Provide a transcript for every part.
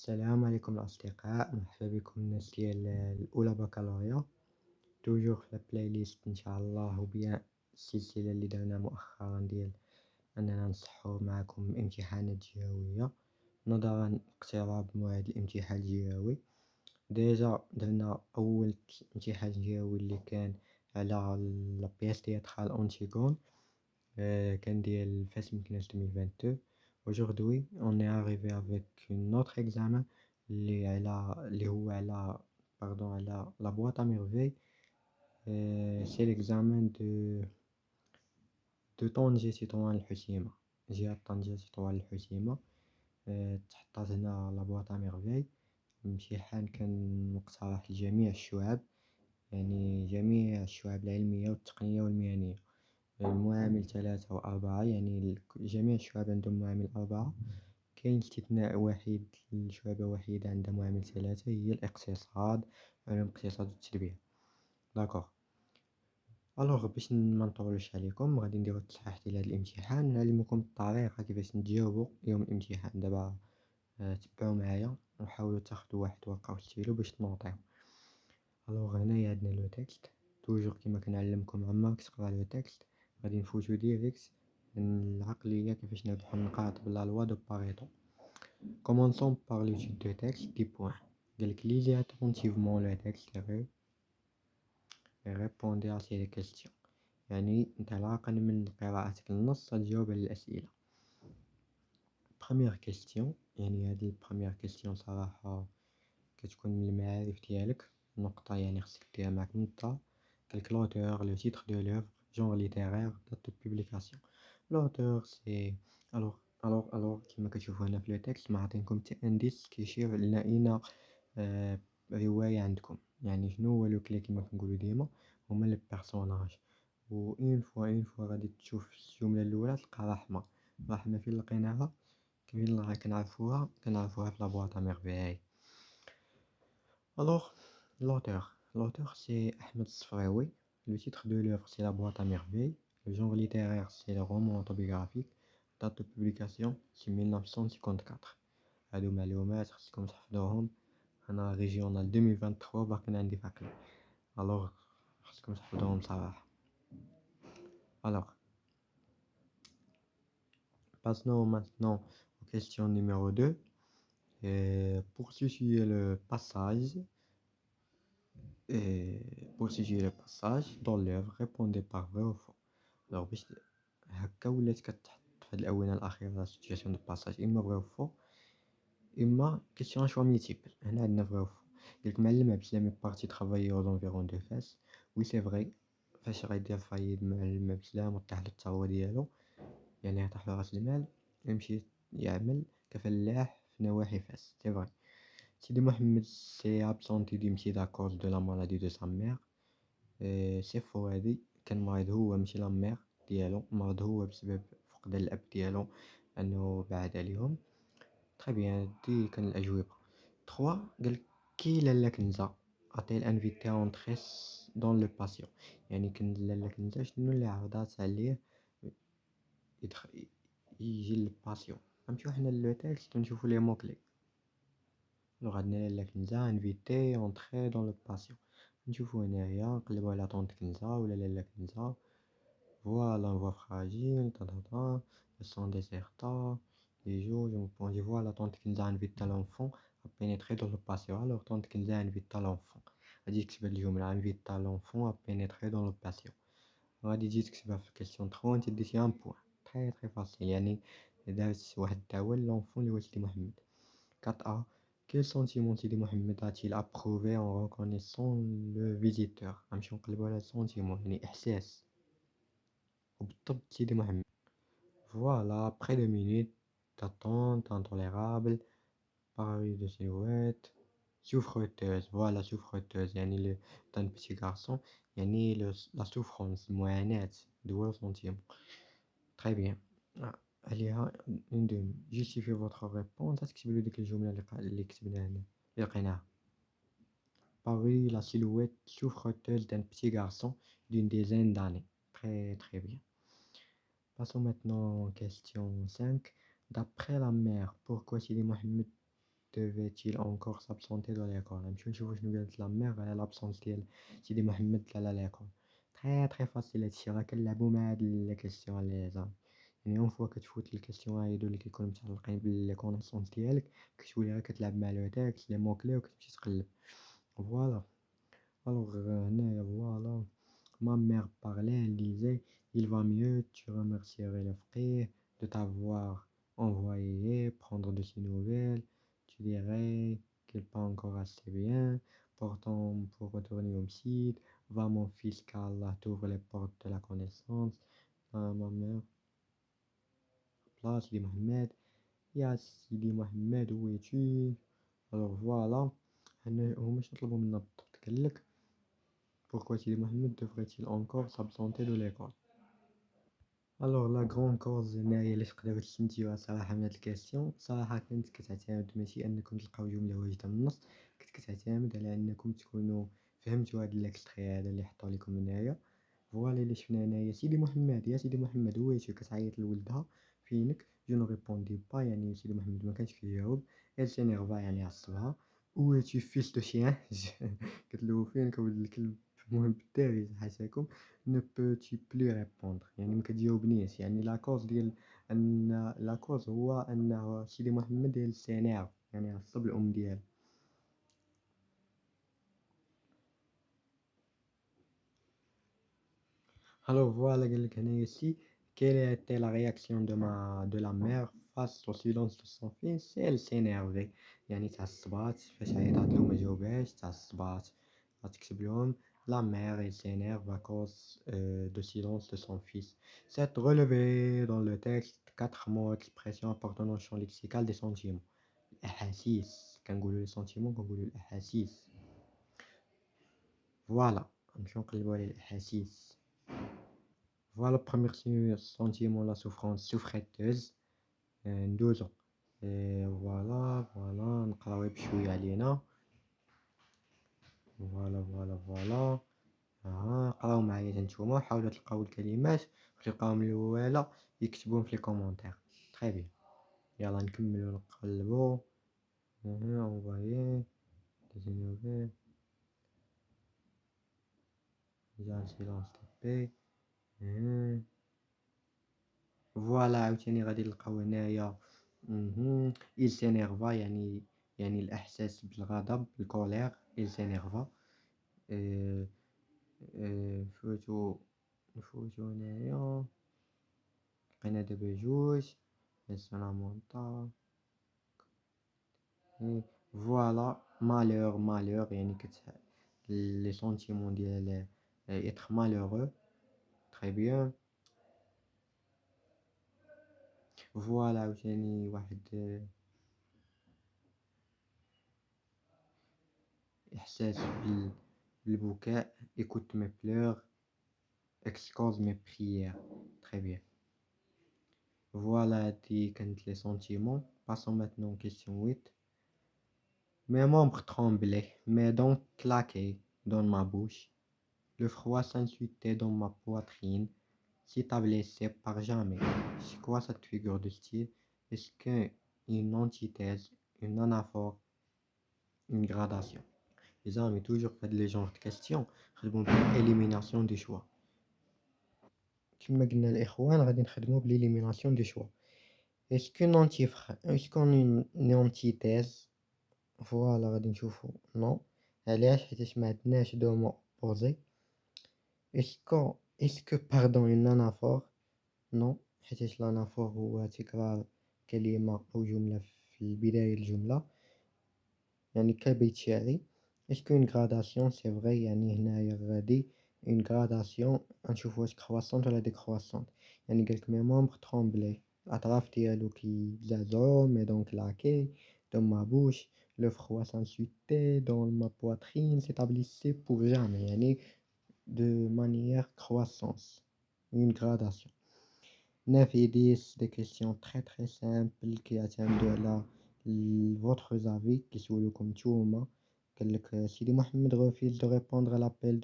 السلام عليكم الأصدقاء، مرحبا بكم الناس ديال الأولى بكالوريا. توجور في البلاي ليست إن شاء الله، وبيان السلسلة اللي درنا مؤخرا ديال أننا نصحو معكم امتحانات جهوية نظرا لاقتراب موعد الامتحان الجهوي. ديجا درنا أول امتحان جهوي اللي كان على لابياس تياترال أونتيغون، كان ديال فاس مكناش 2022. Aujourd'hui, on est arrivé avec une autre examen اللي هو على على la boîte à merveille. C'est l'examen de طنجة تطوان الحسيمة، جهة طنجة تطوان الحسيمة. تحطات هنا la boîte à merveille. الامتحان كان مقترح لجميع الشعب، يعني جميع الشعب العلمية والتقنية والمهنية. المعامل 3 و4، يعني جميع الشعب عندهم معامل 4. كاين استثناء وحيد لشعبة وحيدة عندها معامل 3، هي الاقتصاد، علوم الاقتصاد والتربية. داكوغ. الوغ باش منطولش عليكم غادي نديرو التصحيح ديال هاد الامتحان ونعلمكم الطريقة كيفاش نتجاوبو يوم الامتحان. دابا تبعو معايا وحاولوا تاخدو واحد ورقة وستيلو باش تنوطيو. الوغ هنايا عندنا لو تكست. توجور كيما كنعلمكم عمرك تقرا لو تكست، غادي نفوتو ديريكت العقلية كيفاش نربحو النقاط بلا لوا دو باريتو. Commençons par l'étude de texte. 10 points. قالك lisez attentivement le texte et répondez à ces questions. يعني انطلاقا من قراءتك النص تجاوب على الأسئلة. Première question، يعني هذه البريمير كيستيون صراحة كتكون من المعارف ديالك، نقطة يعني خصك ديرها معاك من الدار. قالك l'auteur, le titre de l'œuvre, genre littéraire, date de publication. L'auteur c'est alors كما كتشوفو هنا في لو تكست معطينكم حتى انديس كيشير لنا اين رواية عندكم، يعني شنو هو لو كلي كما كنقولو ديما هما لي بيرسوناج. و اون فوا غادي تشوف الجملة الأولى تلقى رحمة فين لقيناها، فين كنعرفوها في لابواط ميرفي. Alors, l'auteur c'est Ahmed Sfraoui. Le titre de l'œuvre c'est La boîte à merveilles. Le genre littéraire c'est le roman autobiographique. Date de publication c'est 1954. هادو معلومات خصكم تحفظوهم. أنا ريجيونال 2023 باقي عندي فاقي، alors خصكم تحفظوهم صراحة. Alors, passons maintenant aux questions numéro 2. Pour situer le passage, dans l'œuvre, répondez par vrai ou faux. Alors باش هكا ولات كتحط في هاد الآونة الأخيرة لا سيتوياسيون دو باساج إما فري و فو، إما كيسيون شوا ميتيبل. هنا عندنا فري و فو. قالك معلم عبد السلام بارتي ترافايي أو زونفيرون دو فاس. وي سي فري. فاش غيدير فايد معلم عبد السلام وطيح له الثروة ديالو، يعني طاح له راس المال، يمشي يعمل كفلاح في نواحي فاس. سي فري. سيدي محمد سي ابسونتي ديمتي à cause de la maladie de sa mère. سي فو هادي، كان مريض هو ماشي لا مير ديالو، مرض هو بسبب فقدان الاب ديالو انه بعد عليهم. تري بيان، هادي كان الاجوبه. 3 قال كي لالا كنزه اتيل انفيتي اونتريس دون لو باسيون، يعني كان لالا كنزه شنو اللي عرضات عليه يدخل يجي للباسيون. نمشيو حنا لو تيكست ونشوفو لي موكلي. لو عندنا لالا كنزه انفيتي اونتري دون لو باسيون، نشوفو هنايا نقلبو على طونط كنزه ولا لالا كنزه. Voilà, on voit fragile, le sang déserta, les jours, on dit voilà, tante Kinza invite l'enfant à pénétrer dans le patient. Alors, tante Kinza invite l'enfant. Elle dit que c'est le jour, invite l'enfant à pénétrer dans le patient. Elle dit que c'est la question 30, elle dit un point. Très très facile. يعني دارت واحد الدواء l'enfant اللي هو سيدي محمد. 4A. Quel sentiment سيدي محمد a-t-il approuvé en reconnaissant le visiteur؟ غنمشيو نقلبو على sentiment، يعني إحساس. وبالضبط سيدي محمد. Voilà, après 2 minutes d'attente intolérable, pareil de silhouette, souffreteuse. Voilà, souffreteuse يعني d'un petit garçon، يعني la souffrance، المعاناة، douleur sentiment. Très bien. عليها ندوم justifiez votre réponse. تكتبوا ديك الجملة اللي كتبناها هنا اللي لقيناها. Pareil la silhouette souffreteuse d'un petit garçon d'une dizaine d'années. Très très bien. Passons maintenant aux question 5. D'après la mère, pourquoi Sidi Mohamed devait-il encore s'absenter de l'école نمشيو نشوفو شنو قالت لا مير على لابسونس ديال سيدي محمد على ليكول. تري فاسيل هادشي، راه كنلعبو مع هاد لي كيسيون لي زعما، يعني اون فوا كتفوت الكيسيون هادو اللي كيكونوا متعلقين بلي كونيسونس ديالك، كتولي غير كتلعب مع لو تيكست لي مو كلي وكتمشي تقلب. فوالا. الوغ هنايا فوالا. Ma mère parlait, elle disait: il va mieux, tu remercierais le frère de t'avoir envoyé prendre de ses nouvelles. Tu dirais qu'il pas encore assez bien. Pourtant, pour retourner au site, va mon fils, qu'Allah t'ouvre les portes de la connaissance. Ah, ma mère, là, Sidi Mohamed. يا سيدي محمد où es-tu. alors voilà. هنا هما شنو طلبوا منا بالضبط، قالك pourquoi Sidi Mohamed devrait-il encore s'absenter de l'école. الوغ لا كغون كوز هنايا اللي تقدروا تستنتجوها صراحة من هاد الكاستيون، صراحة كانت كتعتمد ماشي انكم تلقاو جملة واجدة من النص، كانت كتعتمد على انكم تكونوا فهمتوا هاد الاكستري هذا اللي حطوا لكم هنايا. فوالا اللي شفنا هنايا: سيدي محمد، يا سيدي محمد ويتو، كتعيط لولدها فينك. جو نو ريبوندي با، يعني سيدي محمد ما كانش كيجاوب. elle s'énerva يعني عصبها. ويتو فيس دو شيان قلت له فينك ولد الكلب. المهم بالدارجة حاشاكم. ne peux-tu plus répondre، يعني ما كتجاوبنيش، يعني لاكوز ديال ان لاكوز هو انه سيدي محمد ديال سينير، يعني عصب الام ديالو. Alors voilà, قالك هنايا سي: quelle a été la réaction de la mère face au silence de son fils. Elle s'énervait، يعني تعصبات فاش عيطات له ما جاوبهاش، تعصبات. غتكتب لهم: la mère elle s'énerve à cause de silence de son fils. C'est relevé dans le texte 4 mots expressions appartenant au champ lexical des sentiments. الأحاسيس، كنقولوا les sentiments كنقولوا الأحاسيس. فوالا، نمشيو نقلبو على الأحاسيس. Voilà, premier sentiment, la souffrance souffretteuse. ندوزو. فوالا نقراو بشوية علينا. فوالا. قراو معايا نتوما وحاولوا تلقاو الكلمات، وتلقاوهم الأولى يكتبوهم في لي كومونتير. تري بيان. يلا نكملو نقلبو. envoyer des nouvelles. جا silence tapé. فوالا عاوتاني غادي نلقاو هنايا il s'énerva، يعني الإحساس بالغضب، الكولير. il s'énerva. آه، نفوتو هنايا، لقينا دابا جوج. سلامونطا. فوالا. مالور يعني لي سونتيمون ديال être malheureux. تري بيان. فوالا عاوتاني واحد إحساس بالبكاء. écoute mes pleurs, excuse mes prières. Très bien. Voilà هادي كانت les sentiments. Passons maintenant aux question 8. Mes membres tremblaient, mes dents claquaient dans ma bouche. Le froid s'insutait dans ma poitrine. Si t'as blessé par jamais. C'est quoi cette figure de style? Est-ce qu'une antithèse, une anaphore, une gradation? Les amis, toujours pas de genre de questions. خدموا élimination des choix. كما قلنا الإخوان غادي نخدمو بليليميناسيون دي شوا. اسكو une antithèse. فوالا غادي نشوفو نو. علاش؟ حيتاش معندناش دو مو اوبوزي. اسكو باردون une anaphore. نو، حيتاش لانافور هو تكرار كلمة أو جملة في البداية الجملة، يعني كبيت شعري. اسكو une gradation. سي فغي، يعني هنايا غادي une gradation غنشوفو واش كرواسونت ولا ديكرواسونت. يعني قالك مي مومبر ترومبلي، الأطراف ديالو كيزعزعو، مي دون كلاكي dans ma bouche, le froid s'insutait dans ma poitrine, s'établissait pour jamais، يعني de manière croissance, une gradation. 9 et 10 des questions très simples كيعتمدوا على votre avis كيسولوكم نتوما. قالك سيدي محمد refuse de répondre à l'appel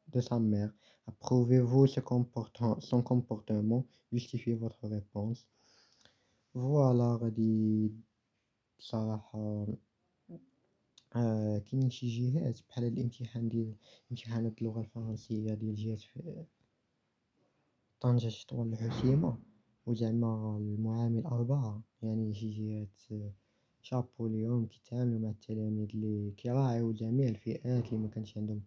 de sa mère. Approuvez-vous son comportement, justifiez votre réponse. فوالا غادي بصراحة كاينين شي جهات بحال هاد الامتحان ديال امتحانات اللغة الفرنسية ديال جهات في طنجة، تطوان، الحسيمة، وزعما المعامل 4، يعني شي جهات شابو ليهم كيتعاملوا مع التلاميذ اللي كيراعيو جميع الفئات اللي مكانش عندهم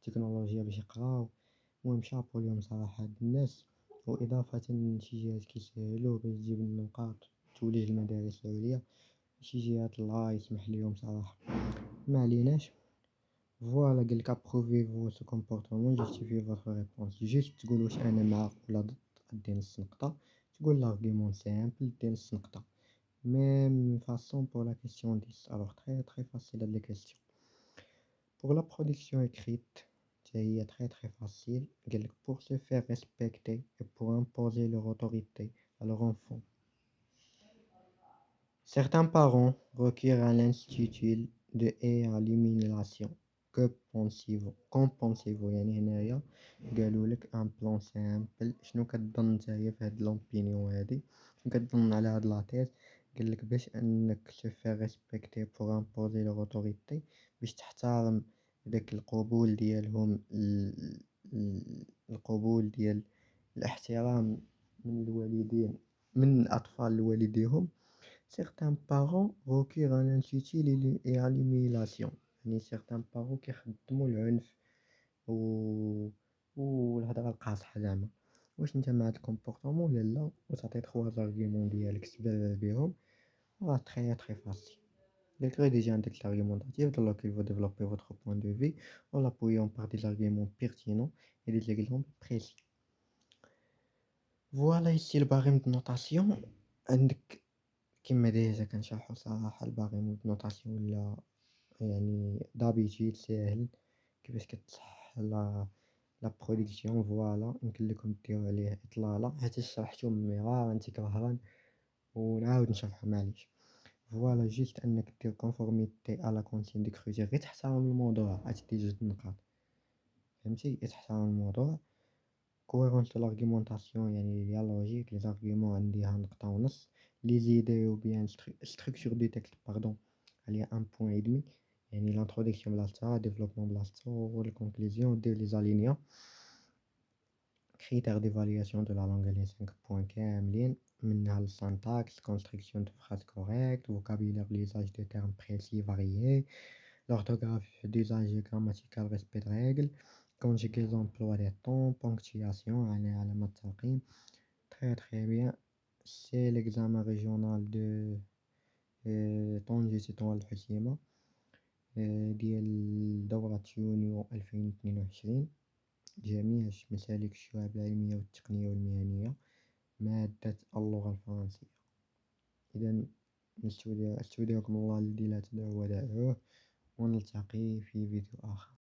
تكنولوجيا باش يقراو. المهم شابو ليهم صراحة هاد الناس. وإضافة شي جهات كيسهلوه باش تجيب النقاط تولي المدارس العليا، شي جهات الله يسمح ليهم صراحة. ما عليناش. فوالا قالك ابروفيفو سو كومبورتمون جوستيفي فوتر ريبونس، جيست تقول واش انا مع ولا ضد، دي نص نقطة، تقول لارغيمون سامبل دي نص نقطة. ميم فاصون بور لا كيسيون 10، الوغ تري فاسيل هاد لي كيسيون. بور لا برودكسيون écrite حتى هي تري فاسيل، قالك pour se faire respecter et pour imposer leur autorité à leur enfant. Certains parents requièrent à l'institut de et à l'élimination. qu'en pensez-vous يعني هنايا قالوا لك ان بلان سامبل. شنو كتظن نتايا في هاد لومبينيون هادي؟ شنو كتظن على هاد لاطيس؟ قال لك باش انك تفير ريسبكتي بوغ امبوزي لو اوتوريتي، باش تحترم داك القبول ديالهم، القبول ديال الاحترام من الوالدين، من الاطفال لوالديهم. certains parents recourent à l'insuétude et à l'humiliation. يعني certains parents كيخدموا العنف والهضره القاصحه زعما. واش نتا مع هاد الكومبورطمون ولا لا؟ وتعطي 3 زارغيمون ديالك تبرر بهم، راه تري فاسيل. قالك غير ديجا عندك l'argumentatif dans lequel vous développez votre point de vue en l'appuyant par des arguments pertinents et des exemples précis. فوالا ici الباغيم دو نوطاسيون. عندك كيما ديجا كنشرحو صراحة الباغيم دو نوطاسيون، ولا يعني دابيتيد ساهل كيفاش كتصح لا برودكسيون. فوالا يمكن لكم ديروا عليه اطلالة حيت شرحتو مرارا تكرارا ونعاود نشرحو معليش. فوالا جيست انك دير كونفورميتي على كونسيم ديكروتير، غير تحترم الموضوع عتدي جوج النقاط، فهمتي؟ غير تحترم الموضوع. كويرونس دو لارغيمونطاسيون يعني لا لوجيك، لي زارغيومون عندي ها نقطة ونص. لي زيدي او بيان ستركتور دو تكست باردون عليها ان بوين اي دمي، يعني لانتروداكسيون بلاصتها، ديفلوبمون بلاصتو، والكونكلوزيون دير لي زالينيا. critères d'évaluation de la langue les 5 points كاملين، منها السانتاكس، construction de phrases correctes, vocabulaire, l'usage de termes précis variés, l'orthographe d'usage grammatical, respect de règles, conjugaison, emploi des temps, ponctuation يعني علامات الترقيم. très bien. c'est l'examen régional de طنجة تطوان الحسيمة ديال دورة يونيو 2022. جميع مسالك الشعب العلمية والتقنية والمهنية، مادة اللغة الفرنسية. إذا نستودعكم الله الذي لا تدعوا ودائعه، ونلتقي في فيديو آخر.